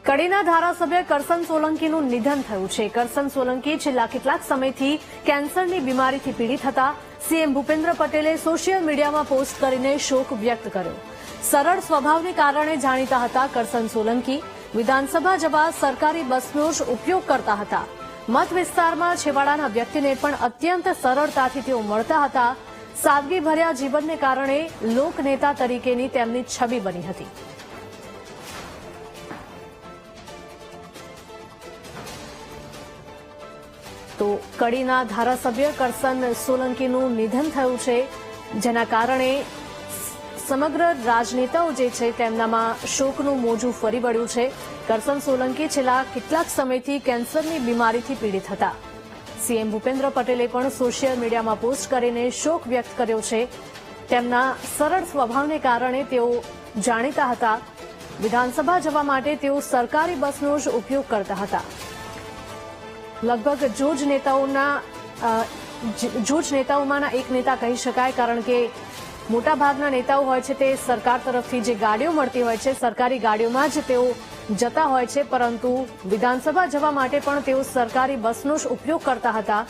કડીના ધારાસભ્ય કરસન સોલંકીનું નિધન થયું છે। કરસન સોલંકી છેલ્લા કેટલાક સમયથી કેન્સરની બીમારીથી પીડિત હતા। સીએમ ભૂપેન્દ્ર પટેલે સોશિયલ મીડિયામાં પોસ્ટ કરીને શોક વ્યક્ત કર્યો। સરળ સ્વભાવને કારણે જાણીતા હતા કરસન સોલંકી। વિધાનસભા જવા સરકારી બસનો જ ઉપયોગ કરતા હતા। મત વિસ્તારમાં છેવાડાના વ્યક્તિને પણ અત્યંત સરળતાથી તેઓ મળતા હતા। સાદગીભર્યા જીવનને કારણે લોકનેતા તરીકેની તેમની છબી બની હતી। તો કડીના ધારાસભ્ય કરસન સોલંકીનું નિધન થયું છે, જેના કારણે સમગ્ર રાજનેતાઓ જે છે તેમનામાં શોકનું મોજું ફરી વળ્યું છે। કરસન સોલંકી છેલ્લા કેટલાક સમયથી કેન્સરની બીમારીથી પીડિત હતા। સીએમ ભૂપેન્દ્ર પટેલે પણ સોશિયલ મીડિયામાં પોસ્ટ કરીને શોક વ્યક્ત કર્યો છે। તેમના સરળ સ્વભાવને કારણે તેઓ જાણીતા હતા। વિધાનસભા જવા માટે તેઓ સરકારી બસનો જ ઉપયોગ કરતા હતા। લગભગ જૂજ નેતાઓમાંના એક નેતા કહી શકાય, કારણ કે મોટાભાગના નેતાઓ હોય છે તે સરકાર તરફથી જે ગાડીઓ મળતી હોય છે સરકારી ગાડીઓમાં જ તેઓ જતા હોય છે, પરંતુ વિધાનસભા જવા માટે પણ તેઓ સરકારી બસનો જ ઉપયોગ કરતા હતા।